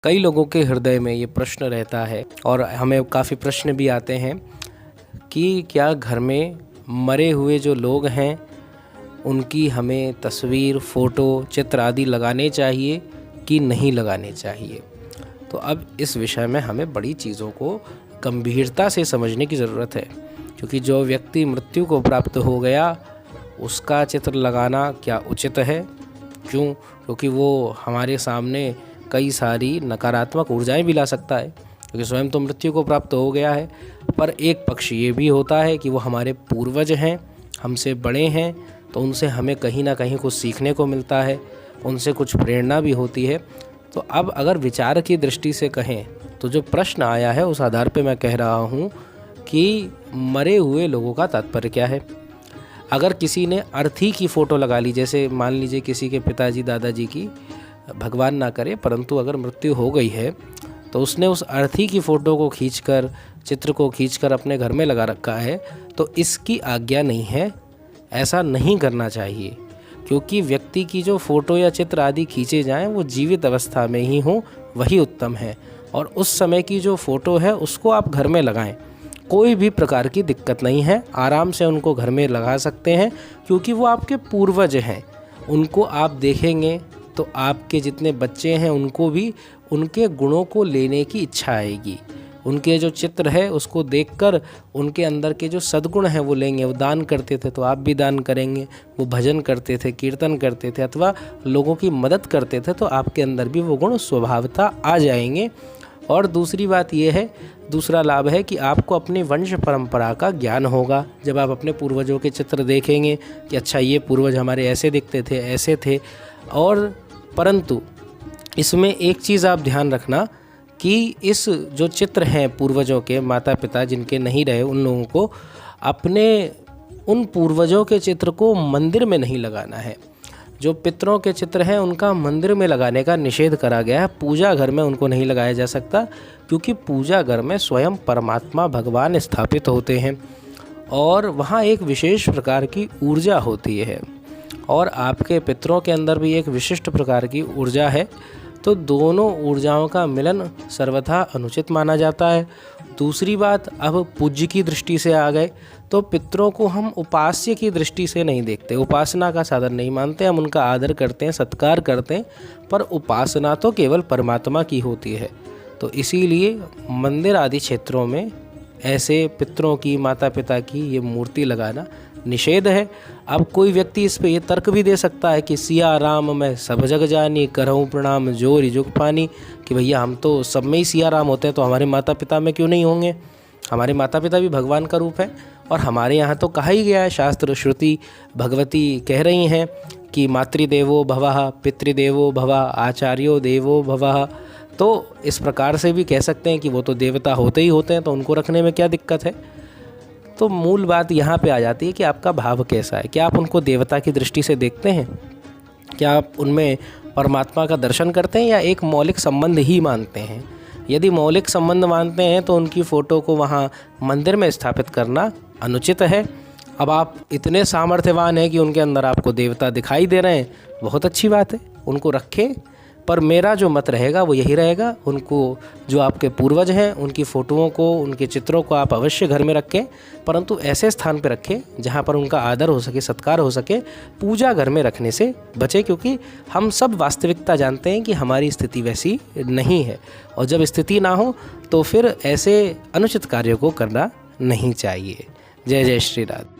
कई लोगों के हृदय में ये प्रश्न रहता है और हमें काफ़ी प्रश्न भी आते हैं कि क्या घर में मरे हुए जो लोग हैं उनकी हमें तस्वीर, फ़ोटो, चित्र आदि लगाने चाहिए कि नहीं लगाने चाहिए। तो अब इस विषय में हमें बड़ी चीज़ों को गंभीरता से समझने की ज़रूरत है, क्योंकि जो व्यक्ति मृत्यु को प्राप्त हो गया उसका चित्र लगाना क्या उचित है? क्यों? क्योंकि वो हमारे सामने कई सारी नकारात्मक ऊर्जाएं भी ला सकता है, क्योंकि स्वयं तो मृत्यु को प्राप्त हो गया है। पर एक पक्ष ये भी होता है कि वो हमारे पूर्वज हैं, हमसे बड़े हैं, तो उनसे हमें कहीं ना कहीं कुछ सीखने को मिलता है, उनसे कुछ प्रेरणा भी होती है। तो अब अगर विचार की दृष्टि से कहें तो जो प्रश्न आया है उस आधार पे मैं कह रहा हूँ कि मरे हुए लोगों का तात्पर्य क्या है। अगर किसी ने अर्थी की फ़ोटो लगा ली, जैसे मान लीजिए किसी के पिताजी दादाजी की, भगवान ना करे परंतु अगर मृत्यु हो गई है, तो उसने उस अर्थी की फ़ोटो को खींचकर, चित्र को खींचकर अपने घर में लगा रखा है, तो इसकी आज्ञा नहीं है, ऐसा नहीं करना चाहिए। क्योंकि व्यक्ति की जो फ़ोटो या चित्र आदि खींचे जाएं वो जीवित अवस्था में ही हो, वही उत्तम है। और उस समय की जो फ़ोटो है उसको आप घर में लगाएं, कोई भी प्रकार की दिक्कत नहीं है, आराम से उनको घर में लगा सकते हैं, क्योंकि वो आपके पूर्वज हैं। उनको आप देखेंगे तो आपके जितने बच्चे हैं उनको भी उनके गुणों को लेने की इच्छा आएगी। उनके जो चित्र है उसको देखकर उनके अंदर के जो सद्गुण हैं वो लेंगे। वो दान करते थे तो आप भी दान करेंगे, वो भजन करते थे, कीर्तन करते थे, अथवा लोगों की मदद करते थे, तो आपके अंदर भी वो गुण स्वभावतः आ जाएंगे। और दूसरी बात ये है, दूसरा लाभ है कि आपको अपनी वंश परंपरा का ज्ञान होगा। जब आप अपने पूर्वजों के चित्र देखेंगे कि अच्छा ये पूर्वज हमारे ऐसे दिखते थे, ऐसे थे। और परंतु इसमें एक चीज़ आप ध्यान रखना कि इस जो चित्र हैं पूर्वजों के, माता पिता जिनके नहीं रहे, उन लोगों को अपने उन पूर्वजों के चित्र को मंदिर में नहीं लगाना है। जो पितरों के चित्र हैं उनका मंदिर में लगाने का निषेध करा गया है। पूजा घर में उनको नहीं लगाया जा सकता, क्योंकि पूजा घर में स्वयं परमात्मा भगवान स्थापित होते हैं और वहाँ एक विशेष प्रकार की ऊर्जा होती है, और आपके पितरों के अंदर भी एक विशिष्ट प्रकार की ऊर्जा है। तो दोनों ऊर्जाओं का मिलन सर्वथा अनुचित माना जाता है। दूसरी बात, अब पूज्य की दृष्टि से आ गए तो पितरों को हम उपास्य की दृष्टि से नहीं देखते, उपासना का साधन नहीं मानते। हम उनका आदर करते हैं, सत्कार करते हैं, पर उपासना तो केवल परमात्मा की होती है। तो इसीलिए मंदिर आदि क्षेत्रों में ऐसे पितरों की, माता पिता की ये मूर्ति लगाना निषेध है। अब कोई व्यक्ति इस पे ये तर्क भी दे सकता है कि सिया राम मैं सब जग जानी, करहूँ प्रणाम जोरि जुग पानी, कि भैया हम तो सब में ही सिया राम होते हैं, तो हमारे माता पिता में क्यों नहीं होंगे? हमारे माता पिता भी भगवान का रूप है। और हमारे यहाँ तो कहा ही गया है, शास्त्र श्रुति भगवती कह रही हैं कि मातृदेवो भवः, पितृदेवो भवः, आचार्यो देवो भवः। तो इस प्रकार से भी कह सकते हैं कि वो तो देवता होते ही होते हैं, तो उनको रखने में क्या दिक्कत है? तो मूल बात यहाँ पे आ जाती है कि आपका भाव कैसा है। क्या आप उनको देवता की दृष्टि से देखते हैं? क्या आप उनमें परमात्मा का दर्शन करते हैं, या एक मौलिक संबंध ही मानते हैं? यदि मौलिक संबंध मानते हैं तो उनकी फ़ोटो को वहाँ मंदिर में स्थापित करना अनुचित है। अब आप इतने सामर्थ्यवान हैं कि उनके अंदर आपको देवता दिखाई दे रहे हैं, बहुत अच्छी बात है, उनको रखें। पर मेरा जो मत रहेगा वो यही रहेगा, उनको, जो आपके पूर्वज हैं उनकी फ़ोटोओं को, उनके चित्रों को आप अवश्य घर में रखें, परंतु ऐसे स्थान पर रखें जहाँ पर उनका आदर हो सके, सत्कार हो सके। पूजा घर में रखने से बचें, क्योंकि हम सब वास्तविकता जानते हैं कि हमारी स्थिति वैसी नहीं है, और जब स्थिति ना हो तो फिर ऐसे अनुचित कार्यों को करना नहीं चाहिए। जय जय श्री राधे।